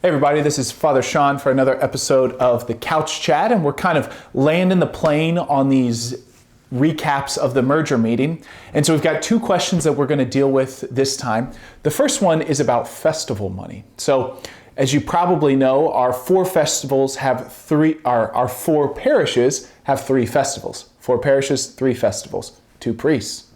Hey everybody, this is Father Sean for another episode of the Couch Chat, and we're kind of landing the plane on these recaps of the merger meeting. And so we've got two questions that we're going to deal with this time. The first one is about festival money. So as you probably know, our four parishes have three festivals. 4 parishes, 3 festivals. 2 priests,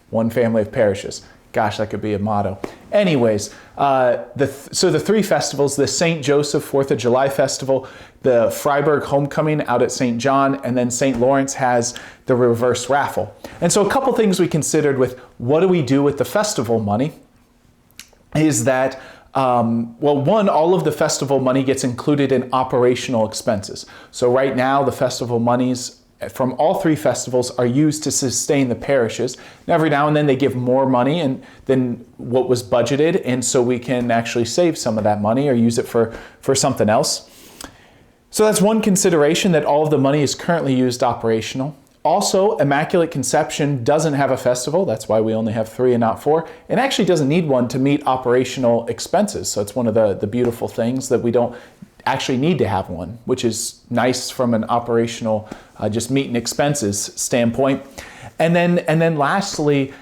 1 family of parishes. Gosh, that could be a motto. Anyways, so the 3 festivals, the St. Joseph 4th of July Festival, the Freiburg Homecoming out at St. John, and then St. Lawrence has the reverse raffle. And so a couple things we considered with what do we do with the festival money is that, one, all of the festival money gets included in operational expenses. So right now, the festival monies from all 3 festivals are used to sustain the parishes. And every now and then they give more money than what was budgeted, and so we can actually save some of that money or use it for something else. So that's one consideration, that all of the money is currently used operational. Also, Immaculate Conception doesn't have a festival. That's why we only have 3 and not 4. It actually doesn't need one to meet operational expenses. So it's one of the beautiful things that we don't actually need to have one, which is nice from an operational, just meeting expenses standpoint. And then lastly,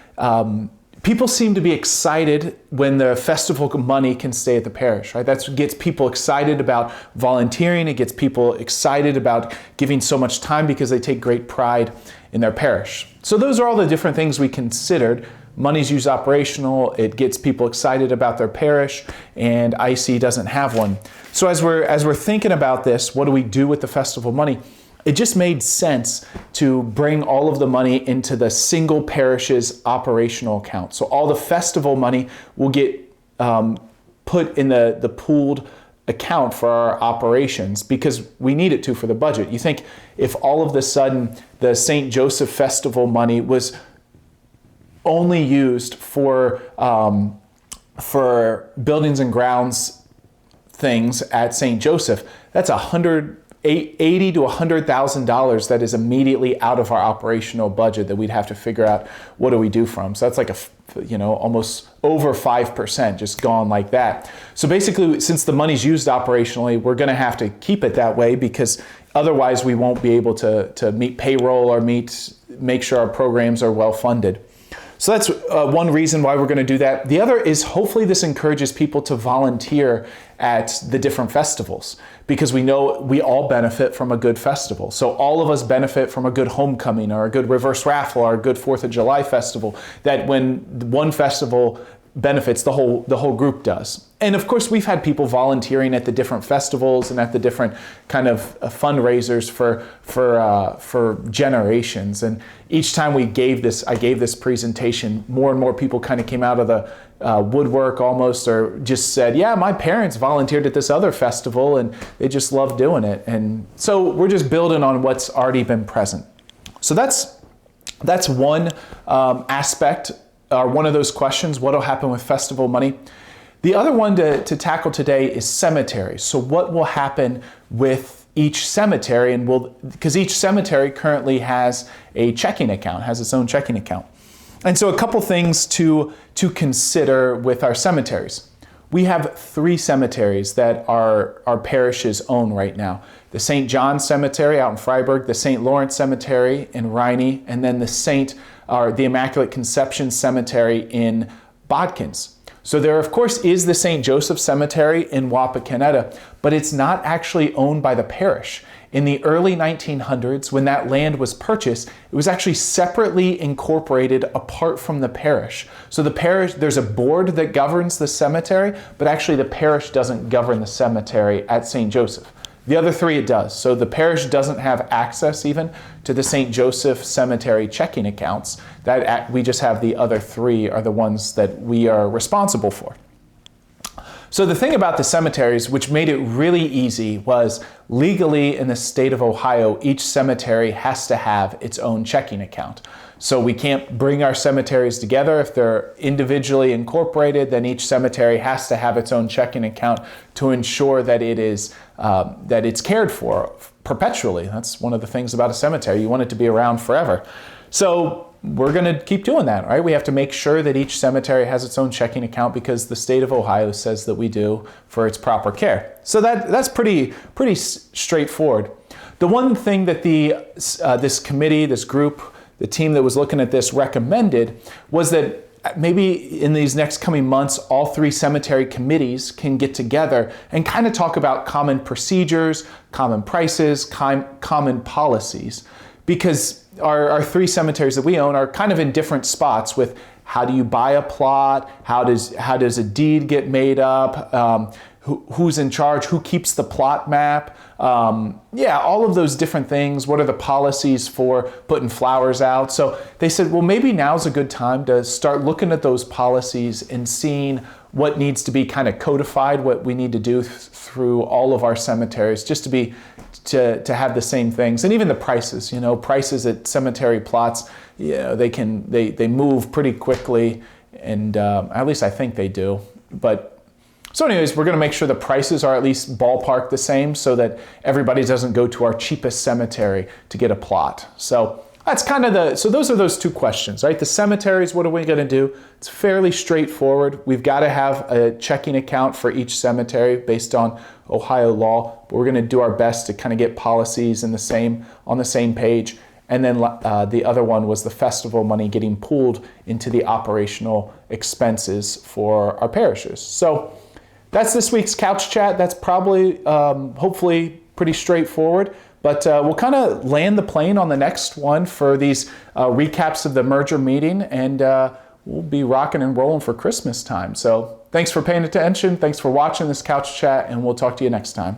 people seem to be excited when the festival money can stay at the parish, right? That gets people excited about volunteering. It gets people excited about giving so much time because they take great pride in their parish. So those are all the different things we considered. Money's used operational, it gets people excited about their parish, and IC doesn't have one. So as we're thinking about this, what do we do with the festival money? It just made sense to bring all of the money into the single parish's operational account. So all the festival money will get put in the pooled account for our operations because we need it to for the budget. You think if all of a sudden the St. Joseph Festival money was only used for buildings and grounds things at St. Joseph, that's $80,000 to $100,000 that is immediately out of our operational budget that we'd have to figure out what do we do from. So that's like almost over 5% just gone like that. So basically, since the money's used operationally, we're going to have to keep it that way because otherwise we won't be able to meet payroll or make sure our programs are well funded. So that's one reason why we're going to do that. The other is hopefully this encourages people to volunteer at the different festivals because we know we all benefit from a good festival. So all of us benefit from a good homecoming or a good reverse raffle or a good 4th of July festival, that when one festival benefits, the whole group does. And of course, we've had people volunteering at the different festivals and at the different kind of fundraisers for generations. And each time I gave this presentation, more and more people kind of came out of the woodwork almost, or just said, yeah, my parents volunteered at this other festival and they just love doing it. And so we're just building on what's already been present. So that's one aspect, one of those questions, what will happen with festival money? The other one to tackle today is cemeteries. So what will happen with each cemetery? And because each cemetery currently has a checking account, has its own checking account. And so a couple things to consider with our cemeteries. We have 3 cemeteries that our parishes own right now. The St. John Cemetery out in Freiburg, the St. Lawrence Cemetery in Rheine, and then the Immaculate Conception Cemetery in Bodkins. So there, of course, is the St. Joseph Cemetery in Wapakoneta, but it's not actually owned by the parish. In the early 1900s, when that land was purchased, it was actually separately incorporated apart from the parish. So the parish, there's a board that governs the cemetery, but actually the parish doesn't govern the cemetery at St. Joseph. The other 3 it does. So the parish doesn't have access even to the St. Joseph Cemetery checking accounts. We just have the other 3 are the ones that we are responsible for. So the thing about the cemeteries, which made it really easy, was legally in the state of Ohio, each cemetery has to have its own checking account. So we can't bring our cemeteries together. If they're individually incorporated, then each cemetery has to have its own checking account to ensure that it's cared for perpetually. That's one of the things about a cemetery. You want it to be around forever. So we're going to keep doing that, right? We have to make sure that each cemetery has its own checking account because the state of Ohio says that we do for its proper care. So that's pretty straightforward. The one thing that this committee, this group, the team that was looking at this recommended was that maybe in these next coming months, all 3 cemetery committees can get together and kind of talk about common procedures, common prices, common policies. Because our 3 cemeteries that we own are kind of in different spots with how do you buy a plot, how does a deed get made up, who's in charge, who keeps the plot map, all of those different things. What are the policies for putting flowers out? So they said, well, maybe now's a good time to start looking at those policies and seeing what needs to be kind of codified, what we need to do through all of our cemeteries, just to have the same things. And even the prices, prices at cemetery plots, they move pretty quickly, and at least I think they do. So anyways, we're going to make sure the prices are at least ballpark the same so that everybody doesn't go to our cheapest cemetery to get a plot. So that's kind of so those are those 2 questions, right? The cemeteries, what are we going to do? It's fairly straightforward. We've got to have a checking account for each cemetery based on Ohio law, but we're going to do our best to kind of get policies on the same page. And then the other one was the festival money getting pooled into the operational expenses for our parishes. So that's this week's Couch Chat. That's probably, hopefully, pretty straightforward. But we'll kind of land the plane on the next one for these recaps of the merger meeting, and we'll be rocking and rolling for Christmas time. So thanks for paying attention. Thanks for watching this Couch Chat, and we'll talk to you next time.